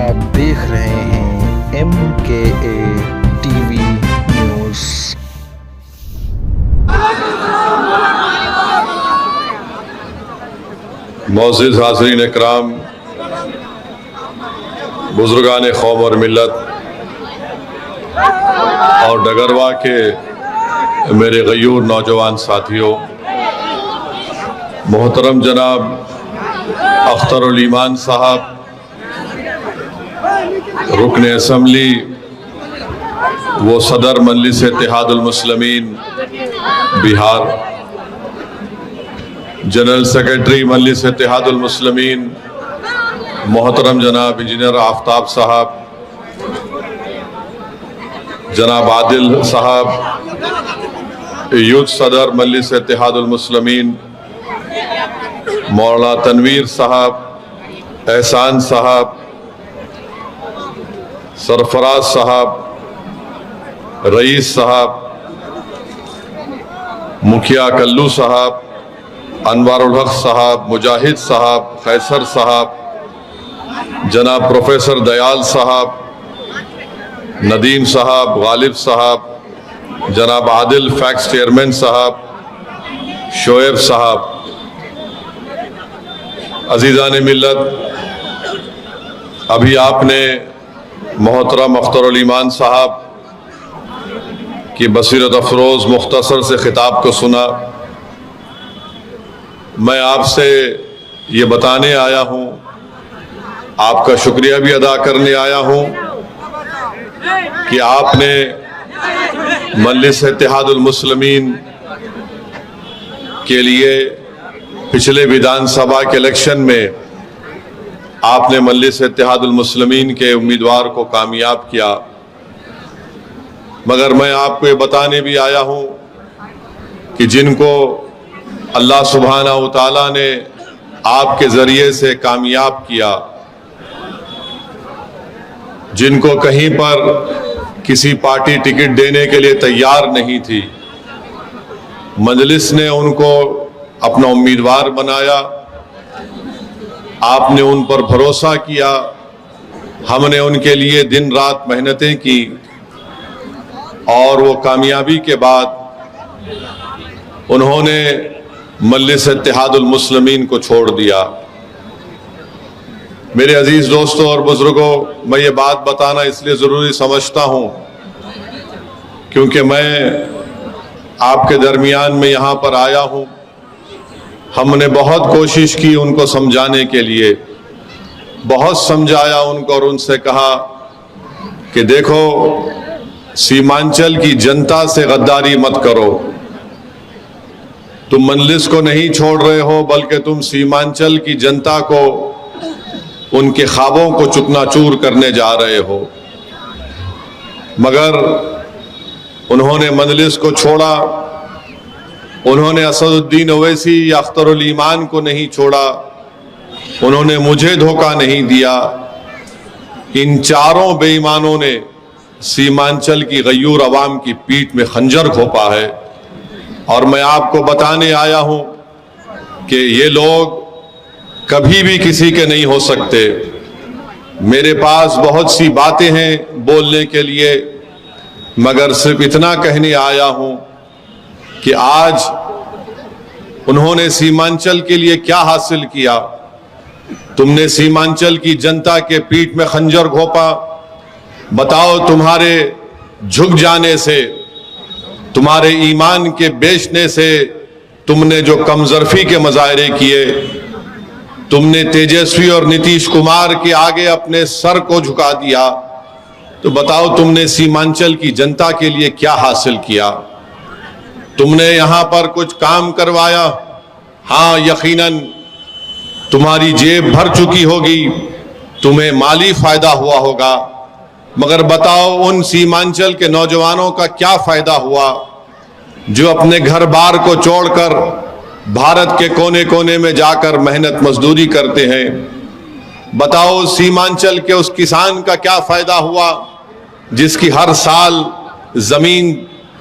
आप देख रहे हैं MKA टीवी न्यूज़। मोअज़्ज़िज़ हाज़रीन इकराम, बुज़ुर्गान कौम और मिल्लत और डगरवा के मेरे गयूर नौजवान साथियों, मोहतरम जनाब अख्तरुल ईमान साहब, रुकन असम्बली वो सदर मजलिस इत्तेहादुल मुस्लिमीन बिहार, जनरल सेक्रेटरी मजलिस इत्तेहादुल मुस्लिमीन मोहतरम जनाब इंजीनियर आफ्ताब साहब, जनाब आदिल साहब, यूथ सदर मजलिस इत्तेहादुल मुस्लिमीन मौलाना तनवीर साहब, एहसान साहब, सरफराज साहब, रईस साहब, मुखिया कल्लू साहब, अनवारुल हक साहब, मुजाहिद साहब, खैसर साहब, जनाब प्रोफेसर दयाल साहब, नदीम साहब, गालिब साहब, जनाब आदिल फैक्स चेयरमैन साहब, शोएब साहब, अजीज़ान मिल्लत, अभी आपने मोहतरम अख्तरुल ईमान साहब की बसीरत अफरोज़ मुख्तसर से ख़िताब को सुना। मैं आपसे ये बताने आया हूँ, आपका शुक्रिया भी अदा करने आया हूँ कि आपने मजलिस इत्तेहादुल मुस्लिमीन के लिए पिछले विधानसभा के इलेक्शन में आपने मजलिस इत्तेहादुल मुस्लिमीन के उम्मीदवार को कामयाब किया। मगर मैं आपको ये बताने भी आया हूँ कि जिनको अल्लाह सुब्हाना व तआला ने आपके ज़रिए से कामयाब किया, जिनको कहीं पर किसी पार्टी टिकट देने के लिए तैयार नहीं थी, मजलिस ने उनको अपना उम्मीदवार बनाया, आपने उन पर भरोसा किया, हमने उनके लिए दिन रात मेहनतें की और वो कामयाबी के बाद उन्होंने मजलिस इत्तेहादुल मुस्लिमीन को छोड़ दिया। मेरे अजीज दोस्तों और बुजुर्गों, मैं ये बात बताना इसलिए ज़रूरी समझता हूँ क्योंकि मैं आपके दरमियान में यहाँ पर आया हूँ। हमने बहुत कोशिश की उनको समझाने के लिए, बहुत समझाया उनको और उनसे कहा कि देखो, सीमांचल की जनता से गद्दारी मत करो। तुम मजलिस को नहीं छोड़ रहे हो, बल्कि तुम सीमांचल की जनता को, उनके ख्वाबों को चुकनाचूर करने जा रहे हो। मगर उन्होंने मजलिस को छोड़ा, उन्होंने असदुद्दीन ओवैसी या अख्तरुल ईमान को नहीं छोड़ा, उन्होंने मुझे धोखा नहीं दिया। इन चारों बेईमानों ने सीमांचल की गयूर अवाम की पीठ में खंजर घोंपा है। और मैं आपको बताने आया हूं कि ये लोग कभी भी किसी के नहीं हो सकते। मेरे पास बहुत सी बातें हैं बोलने के लिए, मगर सिर्फ इतना कहने आया हूं कि आज उन्होंने सीमांचल के लिए क्या हासिल किया। तुमने सीमांचल की जनता के पीठ में खंजर घोंपा। बताओ, तुम्हारे झुक जाने से, तुम्हारे ईमान के बेचने से तुमने जो कमजरफी के मुजाहरे किए, तुमने तेजस्वी और नीतीश कुमार के आगे अपने सर को झुका दिया, तो बताओ तुमने सीमांचल की जनता के लिए क्या हासिल किया। तुमने यहां पर कुछ काम करवाया, हाँ यकीनन तुम्हारी जेब भर चुकी होगी, तुम्हें माली फायदा हुआ होगा, मगर बताओ उन सीमांचल के नौजवानों का क्या फायदा हुआ जो अपने घर बार को छोड़कर भारत के कोने कोने में जाकर मेहनत मजदूरी करते हैं। बताओ सीमांचल के उस किसान का क्या फायदा हुआ जिसकी हर साल जमीन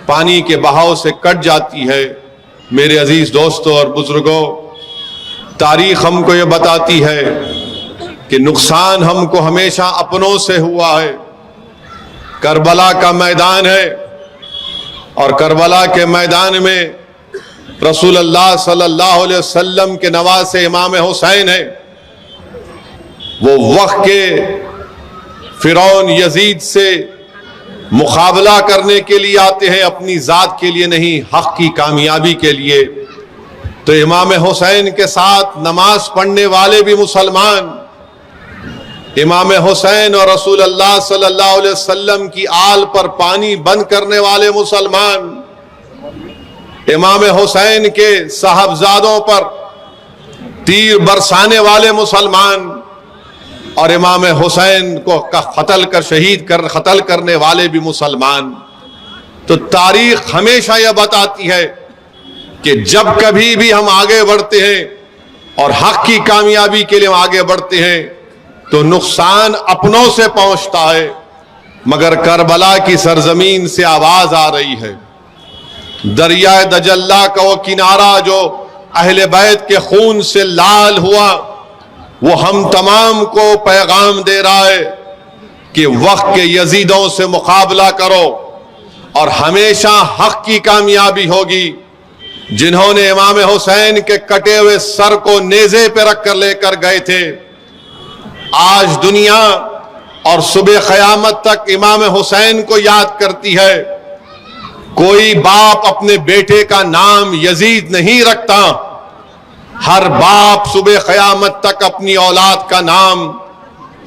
पानी के बहाव से कट जाती है। मेरे अजीज दोस्तों और बुजुर्गों, तारीख हमको ये बताती है कि नुकसान हमको हमेशा अपनों से हुआ है। करबला का मैदान है और करबला के मैदान में रसूलुल्लाह सल्लल्लाहु अलैहि वसल्लम के नवासे इमाम हुसैन है। वो वक्त के फिरौन यजीद से मुकाबला करने के लिए आते हैं, अपनी जात के लिए नहीं, हक की कामयाबी के लिए। तो इमाम हुसैन के साथ नमाज पढ़ने वाले भी मुसलमान, इमाम हुसैन और रसूलुल्लाह सल्लल्लाहु अलैहि वसल्लम की आल पर पानी बंद करने वाले मुसलमान, इमाम हुसैन के साहबजादों पर तीर बरसाने वाले मुसलमान और इमाम हुसैन को कत्ल करने वाले भी मुसलमान। तो तारीख हमेशा यह बताती है कि जब कभी भी हम आगे बढ़ते हैं और हक की कामयाबी के लिए हम आगे बढ़ते हैं तो नुकसान अपनों से पहुंचता है। मगर करबला की सरजमीन से आवाज आ रही है, दरिया दजल्ला का वो किनारा जो अहले बैत के खून से लाल हुआ, वो हम तमाम को पैगाम दे रहा है कि वक्त के यजीदों से मुकाबला करो और हमेशा हक की कामयाबी होगी। जिन्होंने इमाम हुसैन के कटे हुए सर को नेज़े पे रख कर लेकर गए थे, आज दुनिया और सुबह क़यामत तक इमाम हुसैन को याद करती है। कोई बाप अपने बेटे का नाम यजीद नहीं रखता, हर बाप सुबह क़यामत तक अपनी औलाद का नाम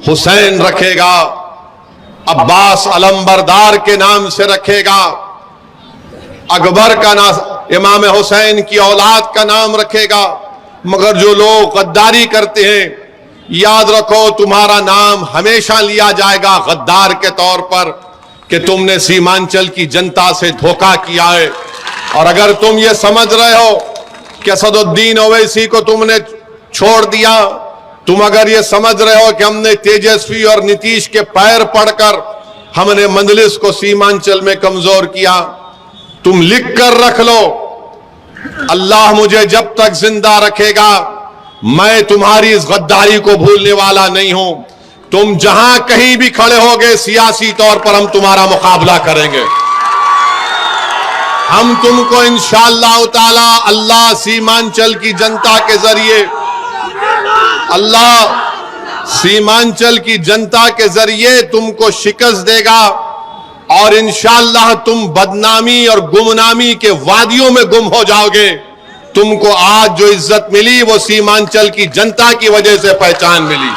हुसैन रखेगा, अब्बास अलंबरदार के नाम से रखेगा, अकबर का नाम इमाम हुसैन की औलाद का नाम रखेगा। मगर जो लोग गद्दारी करते हैं, याद रखो तुम्हारा नाम हमेशा लिया जाएगा गद्दार के तौर पर कि तुमने सीमांचल की जनता से धोखा किया है। और अगर तुम ये समझ रहे हो कि असदुद्दीन ओवैसी को तुमने छोड़ दिया, तुम अगर ये समझ रहे हो कि हमने तेजस्वी और नीतीश के पैर पड़कर हमने मंजलिस को सीमांचल में कमजोर किया, तुम लिख कर रख लो, अल्लाह मुझे जब तक जिंदा रखेगा मैं तुम्हारी इस गद्दारी को भूलने वाला नहीं हूं। तुम जहां कहीं भी खड़े होगे सियासी तौर पर हम तुम्हारा मुकाबला करेंगे। हम तुमको इंशाअल्लाह ताला अल्लाह सीमांचल की जनता के जरिए, अल्लाह सीमांचल की जनता के जरिए तुमको शिकस्त देगा और इंशाअल्लाह तुम बदनामी और गुमनामी के वादियों में गुम हो जाओगे। तुमको आज जो इज्जत मिली वो सीमांचल की जनता की वजह से पहचान मिली।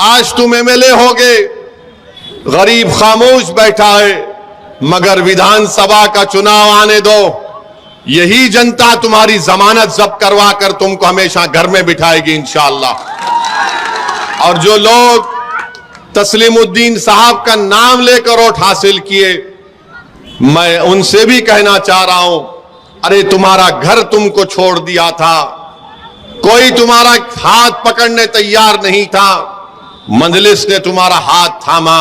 आज तुम एमएलए होगे, गरीब खामोश बैठा है, मगर विधानसभा का चुनाव आने दो, यही जनता तुम्हारी जमानत जब्त करवा कर तुमको हमेशा घर में बिठाएगी इंशाअल्लाह। और जो लोग तस्लीमुद्दीन साहब का नाम लेकर वोट हासिल किए, मैं उनसे भी कहना चाह रहा हूं, अरे तुम्हारा घर तुमको छोड़ दिया था, कोई तुम्हारा हाथ पकड़ने तैयार नहीं था, मंजलिस ने तुम्हारा हाथ थामा।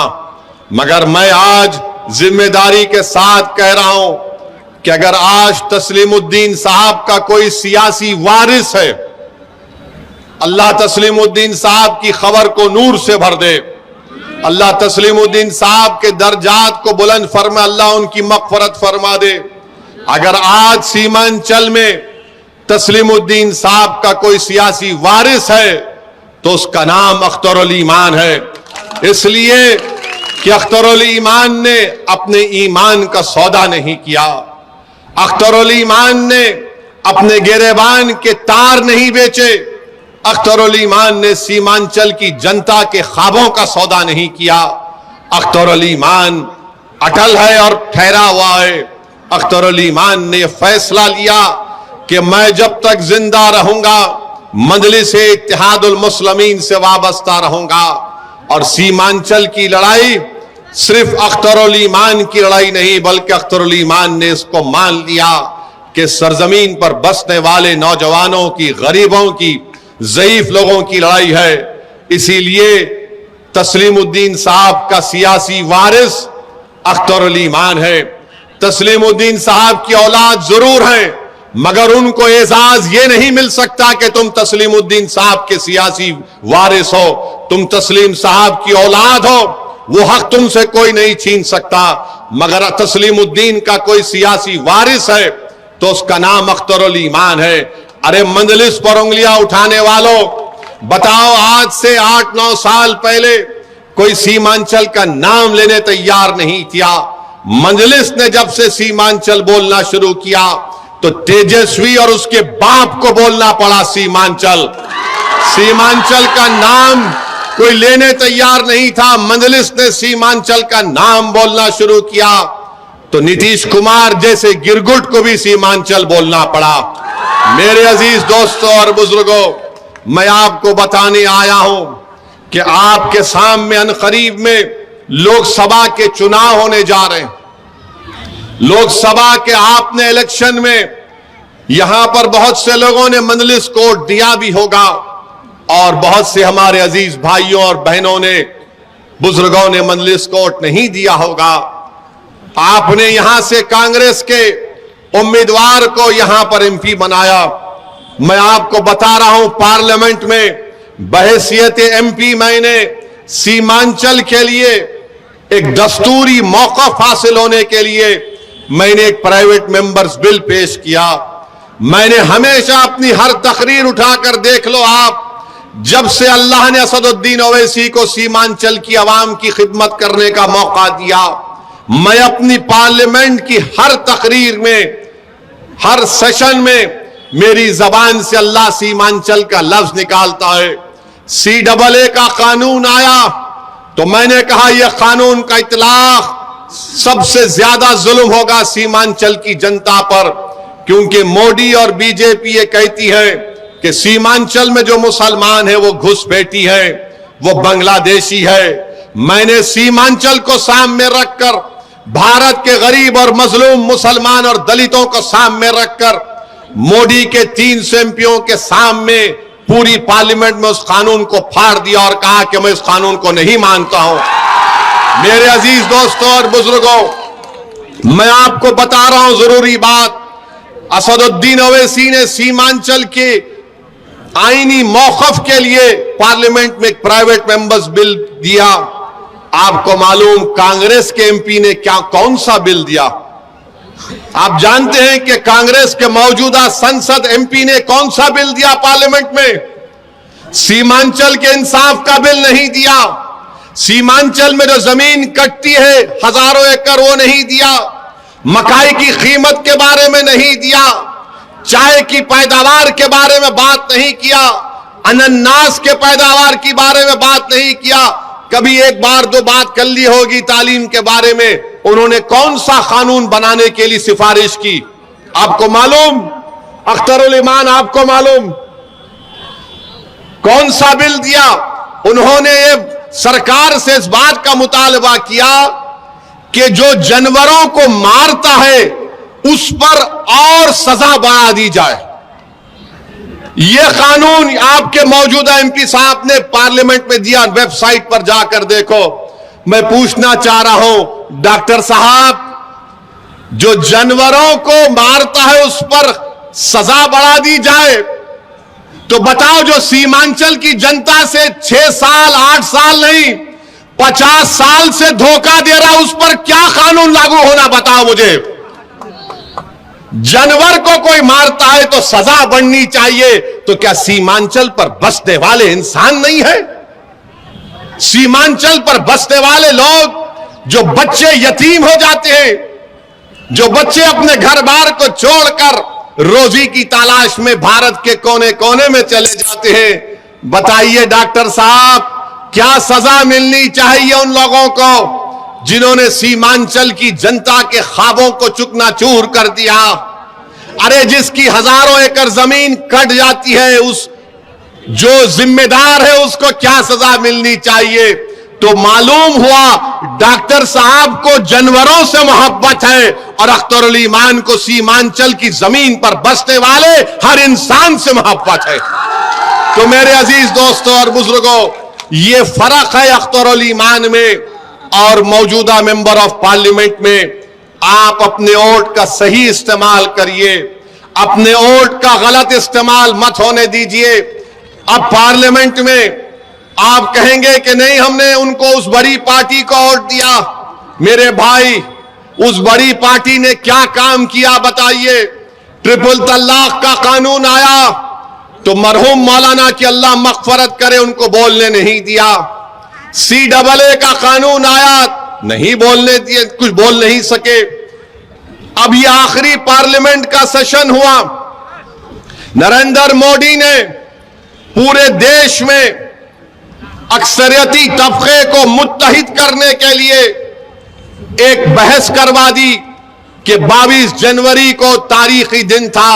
मगर मैं आज जिम्मेदारी के साथ कह रहा हूं कि अगर आज तस्लीमुद्दीन साहब का कोई सियासी वारिस है, अल्लाह तस्लीमुद्दीन साहब की खबर को नूर से भर दे, अल्लाह तस्लीमुद्दीन साहब के दर्जात को बुलंद फरमा, अल्लाह उनकी मग़फ़िरत फरमा दे। अगर आज सीमांचल में तस्लीमुद्दीन साहब का कोई सियासी वारिस है तो उसका नाम अख्तरुल ईमान है। इसलिए कि अख्तरुल ईमान ने अपने ईमान का सौदा नहीं किया, अख्तरुल ईमान ने अपने गिरेबान के तार नहीं बेचे, अख्तरुल ईमान ने सीमांचल की जनता के ख्वाबों का सौदा नहीं किया। अख्तरुल ईमान अटल है और ठहरा हुआ है। अख्तरुल ईमान ने फैसला लिया कि मैं जब तक जिंदा रहूंगा मजलिस इत्तेहादुल मुस्लिमीन से वाबस्ता रहूंगा। और सीमांचल की लड़ाई सिर्फ अख्तरुल ईमान की लड़ाई नहीं, बल्कि अख्तरुल ईमान ने इसको मान लिया कि सरजमीन पर बसने वाले नौजवानों की, गरीबों की, ज़ईफ लोगों की लड़ाई है। इसीलिए तस्लीमुद्दीन साहब का सियासी वारिस अख्तरुल ईमान है। तस्लीमुद्दीन साहब की औलाद जरूर है, मगर उनको एजाज ये नहीं मिल सकता कि तुम तस्लीमुद्दीन साहब के सियासी वारिस हो, तुम तस्लीम साहब की औलाद हो, वो हक तुमसे कोई नहीं छीन सकता। मगर तस्लीमुद्दीन का कोई सियासी वारिस है तो उसका नाम अख्तरुल ईमान है। अरे मंजलिस पर उंगलियां उठाने वालों, बताओ आज से 8-9 साल पहले कोई सीमांचल का नाम लेने तैयार नहीं किया। मंजलिस ने जब से सीमांचल बोलना शुरू किया तो तेजस्वी और उसके बाप को बोलना पड़ा सीमांचल। सीमांचल का नाम कोई लेने तैयार नहीं था, मंजलिस ने सीमांचल का नाम बोलना शुरू किया तो नीतीश कुमार जैसे गिरगुट को भी सीमांचल बोलना पड़ा। मेरे अजीज दोस्तों और बुजुर्गों, मैं आपको बताने आया हूं कि आपके सामने अनकरीब में लोकसभा के चुनाव होने जा रहे हैं। लोकसभा के आपने इलेक्शन में यहां पर बहुत से लोगों ने मंजलिस को वोट दिया भी होगा और बहुत से हमारे अजीज भाइयों और बहनों ने, बुजुर्गों ने मंजलिस को वोट नहीं दिया होगा। आपने यहां से कांग्रेस के उम्मीदवार को यहां पर एमपी बनाया। मैं आपको बता रहा हूं, पार्लियामेंट में बहैसियत एमपी मैंने सीमांचल के लिए एक दस्तूरी मौका हासिल होने के लिए मैंने एक प्राइवेट मेंबर्स बिल पेश किया। मैंने हमेशा अपनी हर तकरीर उठाकर देख लो आप, जब से अल्लाह ने असदुद्दीन ओवैसी को सीमांचल की आवाम की खिदमत करने का मौका दिया, मैं अपनी पार्लियामेंट की हर तकरीर में, हर सेशन में मेरी जबान से अल्लाह सीमांचल का लफ्ज निकालता है। CAA का कानून आया तो मैंने कहा यह कानून का इतलाक सबसे ज्यादा जुल्म होगा सीमांचल की जनता पर, क्योंकि मोदी और बीजेपी ये कहती है कि सीमांचल में जो मुसलमान है वो घुसपैठी है, वो बांग्लादेशी है। मैंने सीमांचल को सामने रखकर, भारत के गरीब और मजलूम मुसलमान और दलितों को सामने रखकर, मोदी के 300 एमपीओं के सामने पूरी पार्लियामेंट में उस कानून को फाड़ दिया और कहा कि मैं इस कानून को नहीं मानता हूं। मेरे अजीज दोस्तों और बुजुर्गों, मैं आपको बता रहा हूं जरूरी बात, असदुद्दीन ओवैसी ने सीमांचल के आईनी मौकफ के लिए पार्लियामेंट में एक प्राइवेट मेंबर्स बिल दिया। आपको मालूम कांग्रेस के एमपी ने क्या कौन सा बिल दिया? आप जानते हैं कि कांग्रेस के मौजूदा संसद एमपी ने कौन सा बिल दिया पार्लियामेंट में? सीमांचल के इंसाफ का बिल नहीं दिया। सीमांचल में जो जमीन कटती है हजारों एकड़, वो नहीं दिया। मकाई की कीमत के बारे में नहीं दिया। चाय की पैदावार के बारे में बात नहीं किया। अनन्नास के पैदावार के बारे में बात नहीं किया। कभी एक बार दो बात कर ली होगी तालीम के बारे में। उन्होंने कौन सा कानून बनाने के लिए सिफारिश की? आपको मालूम? अख्तरुल ईमान, आपको मालूम कौन सा बिल दिया? उन्होंने ये सरकार से इस बात का मुतालबा किया कि जो जानवरों को मारता है उस पर और सजा बढ़ा दी जाए। यह कानून आपके मौजूदा एमपी साहब ने पार्लियामेंट में दिया। वेबसाइट पर जाकर देखो। मैं पूछना चाह रहा हूं डॉक्टर साहब, जो जानवरों को मारता है उस पर सजा बढ़ा दी जाए, तो बताओ जो सीमांचल की जनता से 6 साल 8 साल नहीं 50 साल से धोखा दे रहा, उस पर क्या कानून लागू होना? बताओ मुझे। जानवर को कोई मारता है तो सजा बढ़नी चाहिए, तो क्या सीमांचल पर बसने वाले इंसान नहीं है? सीमांचल पर बसने वाले लोग, जो बच्चे यतीम हो जाते हैं, जो बच्चे अपने घर बार को छोड़कर रोजी की तलाश में भारत के कोने कोने में चले जाते हैं, बताइए डॉक्टर साहब, क्या सजा मिलनी चाहिए उन लोगों को जिन्होंने सीमांचल की जनता के ख्वाबों को चुकनाचूर कर दिया? अरे जिसकी हजारों एकड़ जमीन कट जाती है, उस जो जिम्मेदार है उसको क्या सजा मिलनी चाहिए? तो मालूम हुआ डॉक्टर साहब को जानवरों से मोहब्बत है और अख्तरुल ईमान को सीमांचल की जमीन पर बसने वाले हर इंसान से मोहब्बत है। तो मेरे अजीज दोस्तों और बुजुर्गों, ये फर्क है अख्तरुल ईमान में और मौजूदा मेंबर ऑफ पार्लियामेंट में। आप अपने वोट का सही इस्तेमाल करिए। अपने वोट का गलत इस्तेमाल मत होने दीजिए। अब पार्लियामेंट में आप कहेंगे कि नहीं, हमने उनको उस बड़ी पार्टी को वोट दिया। मेरे भाई, उस बड़ी पार्टी ने क्या काम किया बताइए? ट्रिपल तलाक का कानून आया तो मरहूम मौलाना की अल्लाह मगफरत करे, उनको बोलने नहीं दिया। CAA का कानून आया, नहीं बोलने दिए, कुछ बोल नहीं सके। अब ये आखिरी पार्लियामेंट का सेशन हुआ, नरेंद्र मोदी ने पूरे देश में अक्सरियती तबके को मुत्तहिद करने के लिए एक बहस करवा दी कि 22 जनवरी को तारीखी दिन था।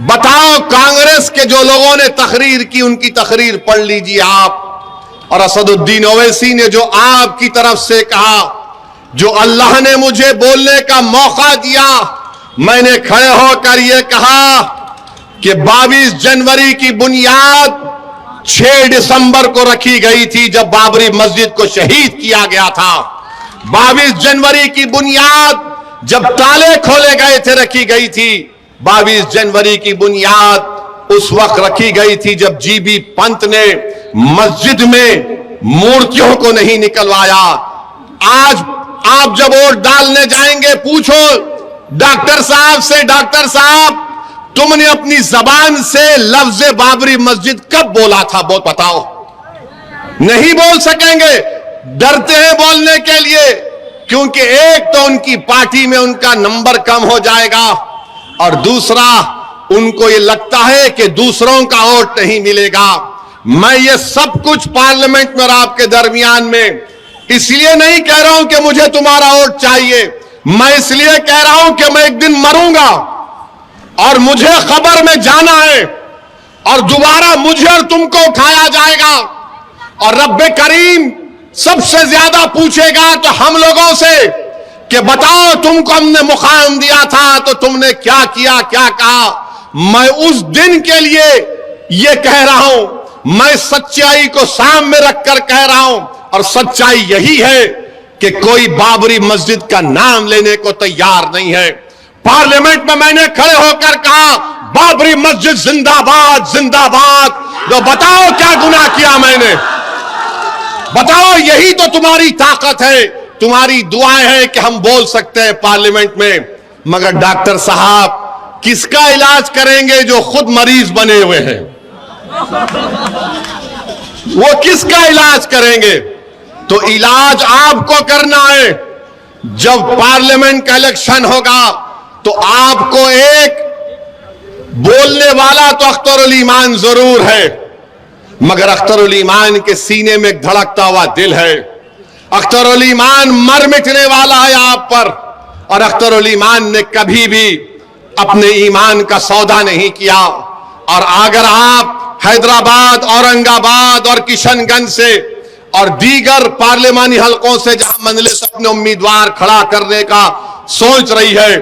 बताओ, कांग्रेस के जो लोगों ने तकरीर की, उनकी तकरीर पढ़ लीजिए आप। और असदुद्दीन ओवैसी ने जो आपकी तरफ से कहा, जो अल्लाह ने मुझे बोलने का मौका दिया, मैंने खड़े होकर यह कहा कि 22 जनवरी की बुनियाद 6 दिसंबर को रखी गई थी, जब बाबरी मस्जिद को शहीद किया गया था। 22 जनवरी की बुनियाद जब ताले खोले गए थे रखी गई थी। 22 जनवरी की बुनियाद उस वक्त रखी गई थी जब GB पंत ने मस्जिद में मूर्तियों को नहीं निकलवाया। आज आप जब वोट डालने जाएंगे, पूछो डॉक्टर साहब से, डॉक्टर साहब, तुमने अपनी जबान से लफ्ज बाबरी मस्जिद कब बोला था? बहुत बताओ। नहीं बोल सकेंगे, डरते हैं बोलने के लिए, क्योंकि एक तो उनकी पार्टी में उनका नंबर कम हो जाएगा, और दूसरा उनको ये लगता है कि दूसरों का वोट नहीं मिलेगा। मैं ये सब कुछ पार्लियामेंट में और आपके दरमियान में इसलिए नहीं कह रहा हूं कि मुझे तुम्हारा वोट चाहिए, मैं इसलिए कह रहा हूं कि मैं एक दिन मरूंगा और मुझे खबर में जाना है, और दोबारा मुझे और तुमको उठाया जाएगा, और रब्बे करीम सबसे ज्यादा पूछेगा तो हम लोगों से कि बताओ, तुमको हमने मुकाम दिया था तो तुमने क्या किया, क्या कहा। मैं उस दिन के लिए यह कह रहा हूं, मैं सच्चाई को सामने रखकर कह रहा हूं, और सच्चाई यही है कि कोई बाबरी मस्जिद का नाम लेने को तैयार नहीं है। पार्लियामेंट में मैंने खड़े होकर कहा, बाबरी मस्जिद जिंदाबाद, जिंदाबाद। तो बताओ क्या गुनाह किया मैंने? बताओ, यही तो तुम्हारी ताकत है, तुम्हारी दुआएं हैं कि हम बोल सकते हैं पार्लियामेंट में। मगर डॉक्टर साहब, किसका इलाज करेंगे जो खुद मरीज बने हुए हैं? वो किसका इलाज करेंगे? तो इलाज आपको करना है। जब पार्लियामेंट का इलेक्शन होगा तो आपको एक बोलने वाला तो अख्तरुल ईमान जरूर है, मगर अख्तरुल ईमान के सीने में एक धड़कता हुआ दिल है। अख्तरुल ईमान मर मिटने वाला है आप पर, और अख्तरुल ईमान ने कभी भी अपने ईमान का सौदा नहीं किया। और अगर आप हैदराबाद, औरंगाबाद और किशनगंज से और दीगर पार्लियामानी हलकों से जहां मजलिस अपने उम्मीदवार खड़ा करने का सोच रही है,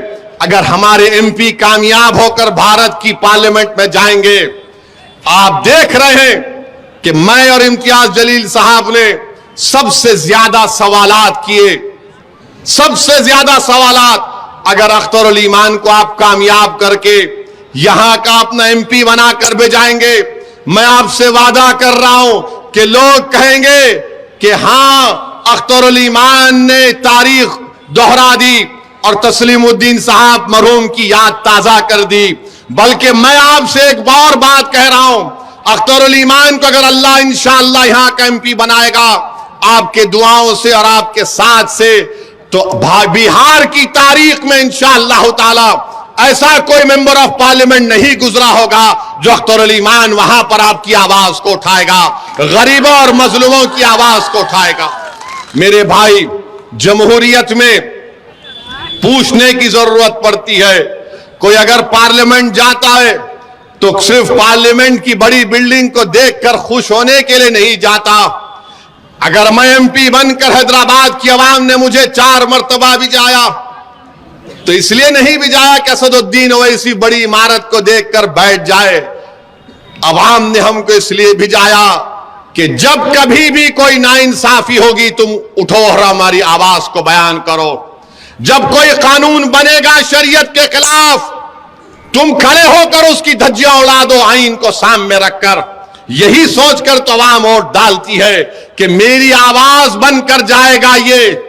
अगर हमारे MP कामयाब होकर भारत की पार्लियामेंट में जाएंगे, आप देख रहे हैं कि मैं और इम्तियाज जलील साहब ने सबसे ज्यादा सवालात किए, सबसे ज्यादा सवालात। अगर अख्तरुल ईमान को आप कामयाब करके यहां का अपना MP बनाकर भेजाएंगे, मैं आपसे वादा कर रहा हूं कि लोग कहेंगे कि हां, अख्तरुल ईमान ने तारीख दोहरा दी और तस्लीमुद्दीन साहब मरहूम की याद ताजा कर दी। बल्कि मैं आपसे एक और बात कह रहा हूं, अख्तरुल ईमान को अगर अल्लाह इंशाअल्लाह यहां का MP बनाएगा, आपके दुआओं से और आपके साथ से, तो बिहार की तारीख में इंशाअल्लाह ताला ऐसा कोई मेंबर ऑफ पार्लियामेंट नहीं गुजरा होगा जो अख्तरुल ईमान वहां पर आपकी आवाज को उठाएगा, गरीबों और मजलूमों की आवाज को उठाएगा। मेरे भाई, जमहूरियत में पूछने की जरूरत पड़ती है। कोई अगर पार्लियामेंट जाता है तो सिर्फ पार्लियामेंट की बड़ी बिल्डिंग को देखकर खुश होने के लिए नहीं जाता। अगर मैं MP बनकर हैदराबाद की आवाम ने मुझे 4 मरतबा भिजाया तो इसलिए नहीं भिजाया कि असदुद्दीन ओवैसी बड़ी इमारत को देखकर बैठ जाए। आवाम ने हमको इसलिए भिजाया कि जब कभी भी कोई नाइंसाफी होगी, तुम उठो और हमारी आवाज को बयान करो। जब कोई कानून बनेगा शरीयत के खिलाफ, तुम खड़े होकर उसकी धज्जियां उड़ा दो आईन को सामने रखकर। यही सोचकर तो आवाम वोट डालती है कि मेरी आवाज बनकर जाएगा, ये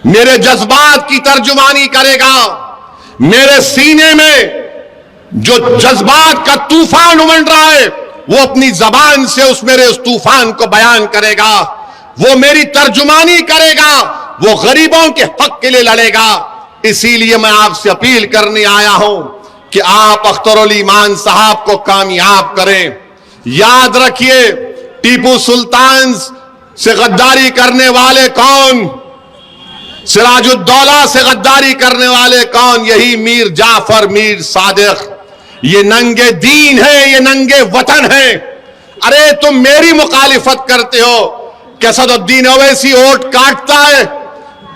मेरे जज्बात की तर्जुमानी करेगा, मेरे सीने में जो जज्बात का तूफान उमड़ रहा है वो अपनी जबान से उस तूफान को बयान करेगा, वो मेरी तर्जुमानी करेगा, वो गरीबों के हक के लिए लड़ेगा। इसीलिए मैं आपसे अपील करने आया हूं कि आप अख्तरुल ईमान साहब को कामयाब करें। याद रखिए, टीपू सुल्तान से गद्दारी करने वाले कौन, सिराजुद्दौला से गद्दारी करने वाले कौन, यही मीर जाफर, मीर सादिक। ये नंगे दीन है, ये नंगे वतन है। अरे तुम मेरी मुखालिफत करते हो कि असदुद्दीन ओवैसी वोट काटता है।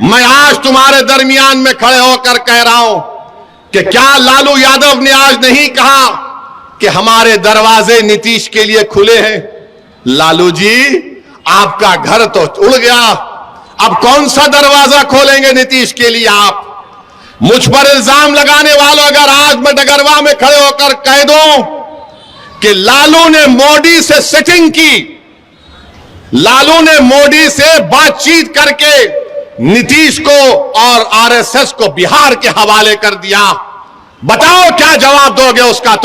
मैं आज तुम्हारे दरमियान में खड़े होकर कह रहा हूं कि क्या लालू यादव ने आज नहीं कहा कि हमारे दरवाजे नीतीश के लिए खुले हैं? लालू जी, आपका घर तो उड़ गया, अब कौन सा दरवाजा खोलेंगे नीतीश के लिए आप? मुझ पर इल्जाम लगाने वालों, अगर आज मैं डगरवा में खड़े होकर कह दूं कि लालू ने मोदी से सेटिंग की, लालू ने मोदी से बातचीत करके नीतीश को और आरएसएस को बिहार के हवाले कर दिया, बताओ क्या जवाब दोगे उसका?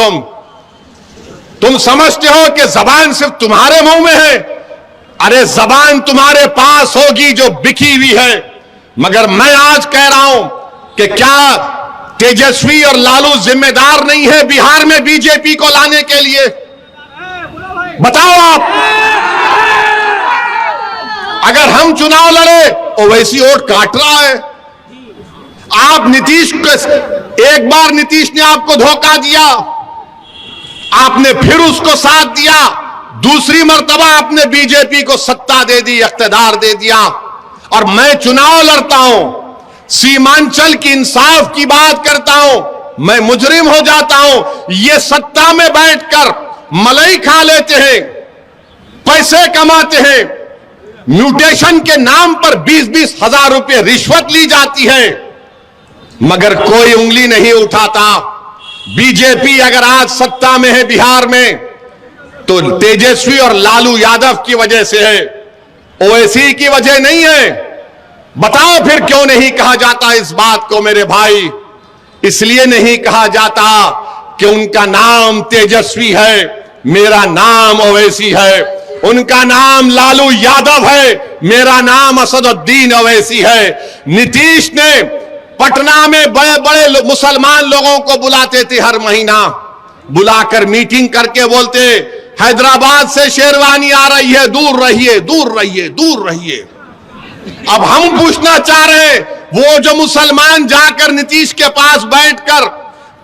तुम समझते हो कि जबान सिर्फ तुम्हारे मुंह में है? अरे जबान तुम्हारे पास होगी जो बिकी हुई है। मगर मैं आज कह रहा हूं कि क्या तेजस्वी और लालू जिम्मेदार नहीं है बिहार में बीजेपी को लाने के लिए? बताओ आप। अगर हम चुनाव लड़े ओवैसी वोट काट रहा है। आप नीतीश को, एक बार नीतीश ने आपको धोखा दिया, आपने फिर उसको साथ दिया, दूसरी मर्तबा आपने बीजेपी को सत्ता दे दी, इख्तिदार दे दिया। और मैं चुनाव लड़ता हूं, सीमांचल की इंसाफ की बात करता हूं, मैं मुजरिम हो जाता हूं। ये सत्ता में बैठकर मलाई खा लेते हैं, पैसे कमाते हैं, म्यूटेशन के नाम पर 20-20 हजार रुपए रिश्वत ली जाती है, मगर कोई उंगली नहीं उठाता। बीजेपी अगर आज सत्ता में है बिहार में तो तेजस्वी और लालू यादव की वजह से है, ओवैसी की वजह नहीं है। बताओ फिर क्यों नहीं कहा जाता इस बात को मेरे भाई? इसलिए नहीं कहा जाता कि उनका नाम तेजस्वी है, मेरा नाम ओवैसी है। उनका नाम लालू यादव है, मेरा नाम असदुद्दीन ओवैसी है। नीतीश ने पटना में बड़े बड़े मुसलमान लोगों को बुलाते थे, हर महीना बुलाकर मीटिंग करके बोलते, हैदराबाद से शेरवानी आ रही है, दूर रहिए, दूर रहिए, दूर रहिए। अब हम पूछना चाह रहे हैं, वो जो मुसलमान जाकर नीतीश के पास बैठकर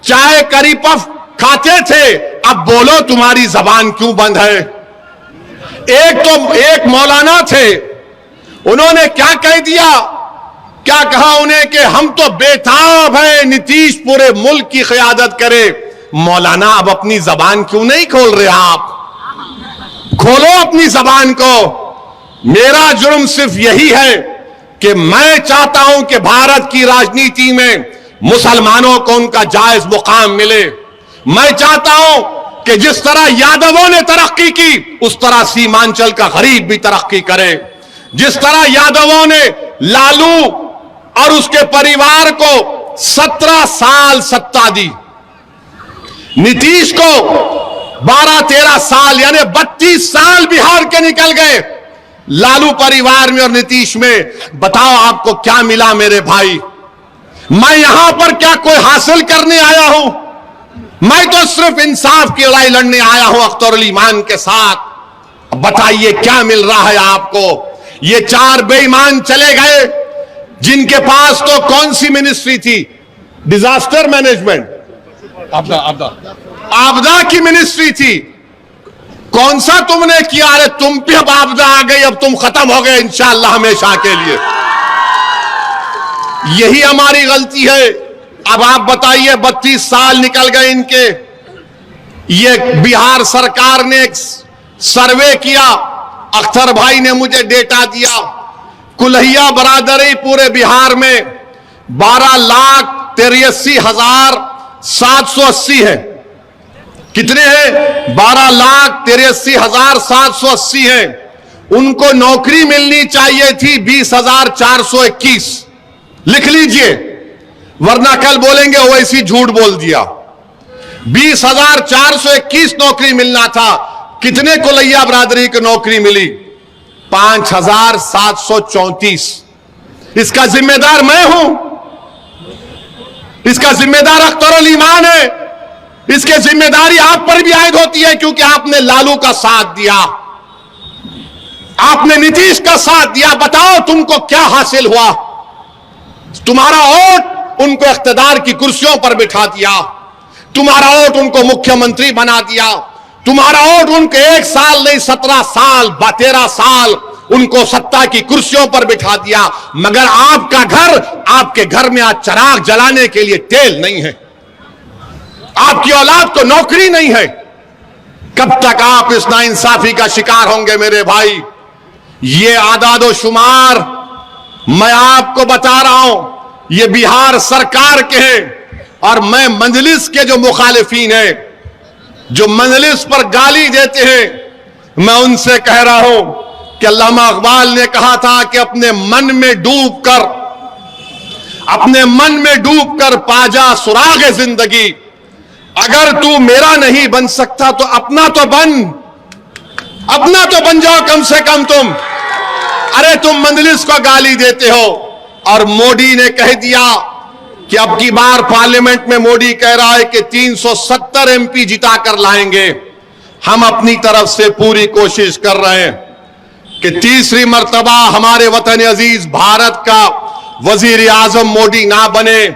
चाय करी पफ खाते थे, अब बोलो तुम्हारी जबान क्यों बंद है? एक मौलाना थे, उन्होंने क्या कह दिया, क्या कहा उन्हें कि हम तो बेताब है नीतीश पूरे मुल्क की क़यादत करे। मौलाना, अब अपनी जबान क्यों नहीं खोल रहे आप? खोलो अपनी जबान को। मेरा जुर्म सिर्फ यही है कि मैं चाहता हूं कि भारत की राजनीति में मुसलमानों को उनका जायज मुकाम मिले। मैं चाहता हूं कि जिस तरह यादवों ने तरक्की की, उस तरह सीमांचल का गरीब भी तरक्की करे। जिस तरह यादवों ने लालू और उसके परिवार को 17 साल सत्ता दी, नीतीश को 12-13 साल, यानी 32 साल बिहार के निकल गए लालू परिवार में और नीतीश में। बताओ आपको क्या मिला मेरे भाई? मैं यहां पर क्या कोई हासिल करने आया हूं? मैं तो सिर्फ इंसाफ की लड़ाई लड़ने आया हूं अख्तरुल ईमान के साथ। बताइए क्या मिल रहा है आपको? ये 4 बेईमान चले गए जिनके पास तो कौन सी मिनिस्ट्री थी? डिजास्टर मैनेजमेंट, आपदा की मिनिस्ट्री थी। कौन सा तुमने किया? अरे तुम पे अब आपदा आ गई, अब तुम खत्म हो गए इंशाअल्लाह हमेशा के लिए। यही हमारी गलती है। अब आप बताइए, 32 साल निकल गए इनके। ये बिहार सरकार ने एक सर्वे किया, अख्तर भाई ने मुझे डेटा दिया, कुल्हिया बरादरी पूरे बिहार में 12,83,000 12,63,780 है। कितने हैं? 12,83,780 है। उनको नौकरी मिलनी चाहिए थी 20,421। लिख लीजिए, वरना कल बोलेंगे ओवैसी झूठ बोल दिया। 20,421 नौकरी मिलना था। कितने कोलैया बरादरी को नौकरी मिली? 5,734। इसका जिम्मेदार मैं हूं, इसका जिम्मेदार अख्तरुल ईमान है। इसकी जिम्मेदारी आप पर भी आयद होती है, क्योंकि आपने लालू का साथ दिया, आपने नीतीश का साथ दिया। बताओ तुमको क्या हासिल हुआ? तुम्हारा वोट उनको इख्तिदार की कुर्सियों पर बिठा दिया, तुम्हारा वोट उनको मुख्यमंत्री बना दिया, तुम्हारा वोट उनको 1 साल नहीं 17 साल 13 साल उनको सत्ता की कुर्सियों पर बिठा दिया। मगर आपका घर, आपके घर में आज चिराग जलाने के लिए तेल नहीं है, आपकी औलाद को नौकरी नहीं है। कब तक आप इस नाइंसाफी का शिकार होंगे मेरे भाई? ये आदादो शुमार मैं आपको बता रहा हूं, ये बिहार सरकार के हैं। और मैं मजलिस के जो मुखालिफिन हैं, जो मजलिस पर गाली देते हैं, मैं उनसे कह रहा हूं कि अल्लामा इकबाल ने कहा था कि अपने मन में डूबकर पाजा सुराग जिंदगी। अगर तू मेरा नहीं बन सकता तो अपना तो बन जाओ कम से कम तुम। अरे तुम मजलिस को गाली देते हो। और मोदी ने कह दिया कि अब की बार पार्लियामेंट में मोदी कह रहा है कि 370 एमपी जिता कर लाएंगे। हम अपनी तरफ से पूरी कोशिश कर रहे हैं कि तीसरी मर्तबा हमारे वतन अजीज भारत का वजीर आजम मोदी ना बने।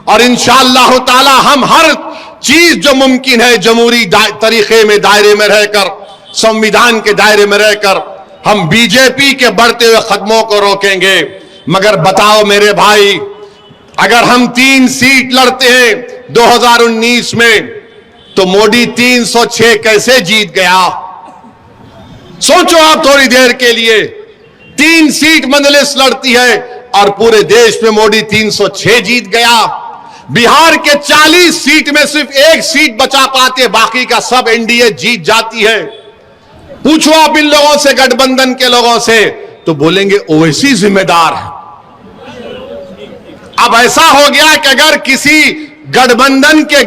और इंशाअल्लाह ताला हम हर चीज जो मुमकिन है जमहूरी तरीके में दायरे में रहकर, संविधान के दायरे में रहकर हम बीजेपी के बढ़ते हुए कदमों को रोकेंगे। मगर बताओ मेरे भाई, अगर हम 3 सीट लड़ते हैं 2019 में, तो मोदी 306 कैसे जीत गया? सोचो आप थोड़ी देर के लिए। 3 सीट मजलिस लड़ती है और पूरे देश में मोदी 306 जीत गया। बिहार के 40 सीट में सिर्फ 1 सीट बचा पाते, बाकी का सब एनडीए जीत जाती है। पूछो आप इन लोगों से, गठबंधन के लोगों से, तो बोलेंगे ओवैसी जिम्मेदार है। अब ऐसा हो गया कि अगर किसी गठबंधन के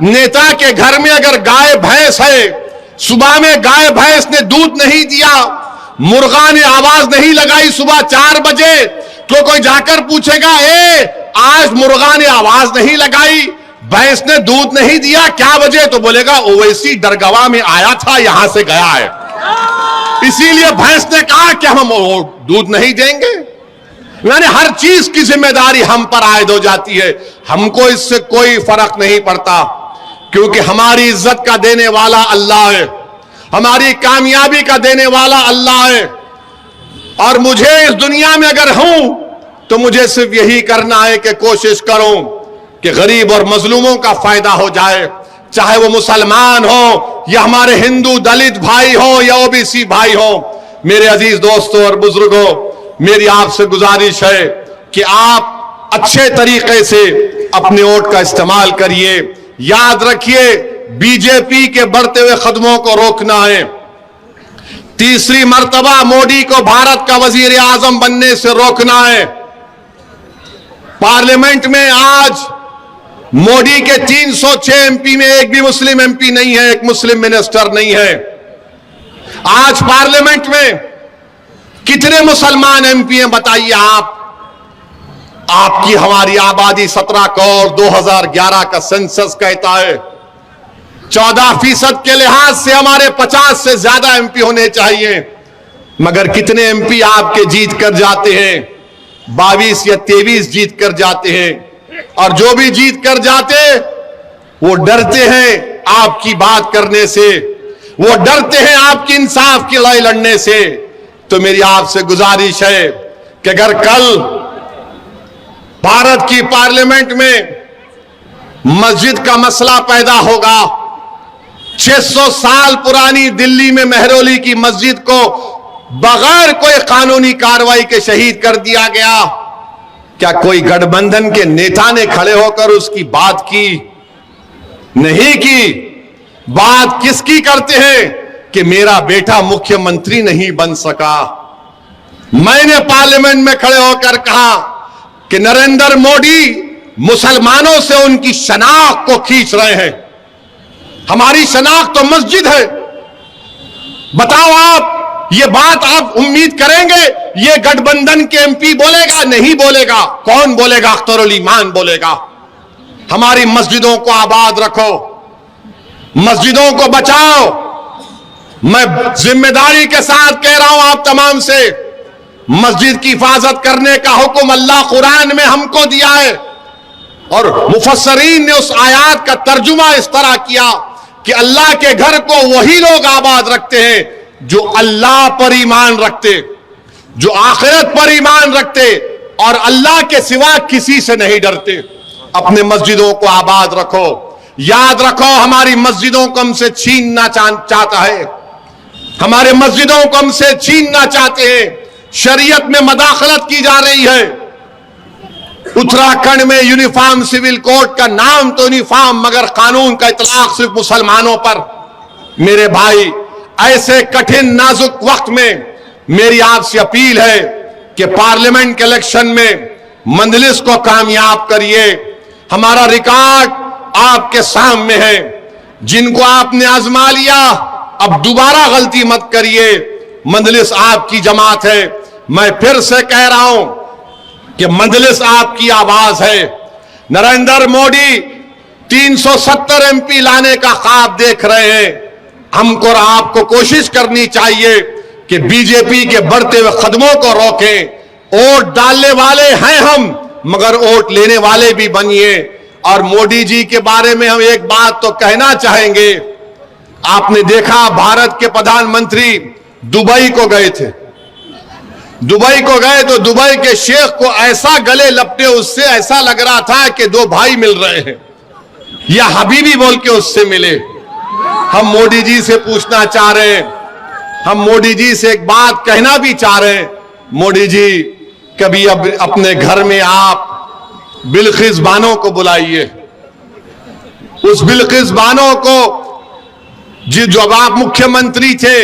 नेता के घर में अगर गाय भैंस है, सुबह में गाय भैंस ने दूध नहीं दिया, मुर्गा ने आवाज नहीं लगाई सुबह 4 बजे, तो कोई जाकर पूछेगा, आज मुर्गा ने आवाज नहीं लगाई, भैंस ने दूध नहीं दिया, क्या वजह? तो बोलेगा ओवैसी दरगाह में आया था, यहां से गया है, इसीलिए भैंस ने कहा कि हम दूध नहीं देंगे। यानी हर चीज की जिम्मेदारी हम पर आयद हो जाती है। हमको इससे कोई फर्क नहीं पड़ता, क्योंकि हमारी इज्जत का देने वाला अल्लाह है, हमारी कामयाबी का देने वाला अल्लाह है। और मुझे इस दुनिया में अगर हूं तो मुझे सिर्फ यही करना है कि कोशिश करूं कि गरीब और मजलूमों का फायदा हो जाए, चाहे वो मुसलमान हो या हमारे हिंदू दलित भाई हो या ओबीसी भाई हो। मेरे अजीज दोस्तों और बुजुर्गों, मेरी आपसे गुजारिश है कि आप अच्छे तरीके से अपने वोट का इस्तेमाल करिए। याद रखिए, बीजेपी के बढ़ते हुए कदमों को रोकना है। तीसरी मर्तबा मोदी को भारत का वजीर आजम बनने से रोकना है। पार्लियामेंट में आज मोदी के 306 एमपी में एक भी मुस्लिम एमपी नहीं है, एक मुस्लिम मिनिस्टर नहीं है। आज पार्लियामेंट में कितने मुसलमान एमपी हैं बताइए आप? आपकी हमारी आबादी 17 करोड़ 2011 का सेंसस कहता है। 14% के लिहाज से हमारे 50 से ज्यादा एमपी होने चाहिए, मगर कितने एमपी आपके जीत कर जाते हैं? 22 या 23 जीत कर जाते हैं। और जो भी जीत कर जाते वो डरते हैं आपकी बात करने से, वो डरते हैं आपकी इंसाफ की लड़ाई लड़ने से। तो मेरी आपसे गुजारिश है कि अगर कल भारत की पार्लियामेंट में मस्जिद का मसला पैदा होगा, 600 साल पुरानी दिल्ली में मेहरौली की मस्जिद को बगैर कोई कानूनी कार्रवाई के शहीद कर दिया गया, क्या कोई गठबंधन के नेता ने खड़े होकर उसकी बात की? नहीं की। बात किसकी करते हैं कि मेरा बेटा मुख्यमंत्री नहीं बन सका। मैंने पार्लियामेंट में खड़े होकर कहा कि नरेंद्र मोदी मुसलमानों से उनकी शनाख्त को खींच रहे हैं। हमारी शनाख्त तो मस्जिद है। बताओ आप, ये बात आप उम्मीद करेंगे ये गठबंधन के एमपी बोलेगा? नहीं बोलेगा। कौन बोलेगा? अख्तरुल ईमान बोलेगा। हमारी मस्जिदों को आबाद रखो, मस्जिदों को बचाओ। मैं जिम्मेदारी के साथ कह रहा हूं आप तमाम से, मस्जिद की हिफाजत करने का हुक्म अल्लाह कुरान में हमको दिया है। और मुफस्सरीन ने उस आयत का तर्जुमा इस तरह किया कि अल्लाह के घर को वही लोग आबाद रखते हैं जो अल्लाह पर ईमान रखते, जो आखिरत पर ईमान रखते और अल्लाह के सिवा किसी से नहीं डरते। अपने मस्जिदों को आबाद रखो। याद रखो, हमारी मस्जिदों को हमसे छीनना चाहता है, हमारे मस्जिदों को हमसे छीनना चाहते हैं। शरीयत में मदाखलत की जा रही है। उत्तराखंड में यूनिफॉर्म सिविल कोड का नाम तो यूनिफॉर्म, मगर कानून का इतलाक सिर्फ मुसलमानों पर। मेरे भाई, ऐसे कठिन नाजुक वक्त में मेरी आपसे अपील है कि पार्लियामेंट के इलेक्शन में मंजलिस को कामयाब करिए। हमारा रिकॉर्ड आपके सामने है। जिनको आपने आजमा लिया, अब दोबारा गलती मत करिए। मंजलिस आपकी जमात है। मैं फिर से कह रहा हूं कि मंजलिस आपकी आवाज है। नरेंद्र मोदी 370 एमपी लाने का ख्वाब देख रहे हैं। हमको और आपको कोशिश करनी चाहिए कि बीजेपी के बढ़ते हुए कदमों को रोकें। वोट डालने वाले हैं हम, मगर वोट लेने वाले भी बनिए। और मोदी जी के बारे में हम एक बात तो कहना चाहेंगे। आपने देखा, भारत के प्रधानमंत्री दुबई को गए थे। दुबई को गए तो दुबई के शेख को ऐसा गले लपटे, उससे ऐसा लग रहा था कि दो भाई मिल रहे हैं, या हबीबी बोल के उससे मिले। हम मोदी जी से पूछना चाह रहे हैं, हम मोदी जी से एक बात कहना भी चाह रहे हैं। मोदी जी, कभी अब अपने घर में आप बिल्किस बानो को बुलाइए। उस बिल्किस बानो को, जब आप मुख्यमंत्री थे,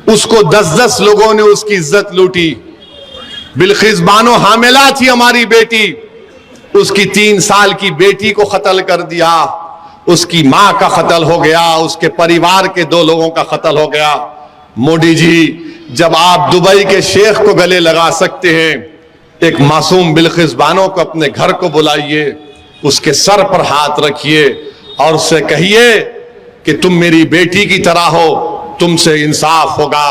उसको 10-10 लोगों ने उसकी इज्जत लूटी। बिल्किस बानो हामिला थी, हमारी बेटी। उसकी 3 साल की बेटी को कत्ल कर दिया। उसकी मां का कत्ल हो गया, उसके परिवार के 2 लोगों का कत्ल हो गया। मोदी जी, जब आप दुबई के शेख को गले लगा सकते हैं, एक मासूम बिल्किस बानो को अपने घर को बुलाइए, उसके सर पर हाथ रखिए और उससे कहिए कि तुम मेरी बेटी की तरह हो, तुमसे इंसाफ होगा।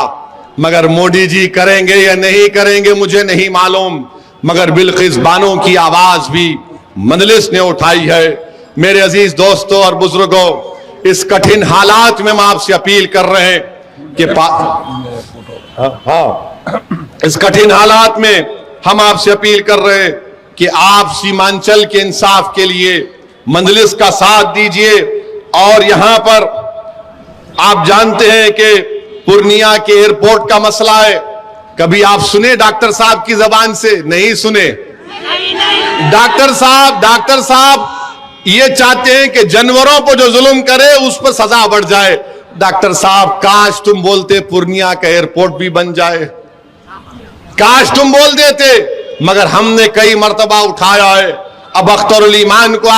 मगर मोदी जी करेंगे या नहीं करेंगे मुझे नहीं मालूम, मगर बिल्किस बानो की आवाज भी मजलिस ने उठाई है। मेरे अजीज दोस्तों और बुजुर्गों, इस कठिन हालात में हम आपसे अपील कर रहे हैं कि इस कठिन हालात में हम आपसे अपील कर रहे हैं कि आप सीमांचल के इंसाफ के लिए मजलिस का साथ दीजिए। और यहां पर आप जानते हैं कि पूर्णिया के एयरपोर्ट का मसला है। कभी आप सुने डॉक्टर साहब की जबान से? नहीं सुने। डॉक्टर साहब ये चाहते हैं कि जानवरों पर जो जुल्म करे उस पर सजा बढ़ जाए। डॉक्टर साहब, काश तुम बोलते पूर्णिया का एयरपोर्ट भी बन जाए, काश तुम बोल देते, मगर हमने कई मर्तबा उठाया है। अब अख्तरुल ईमान को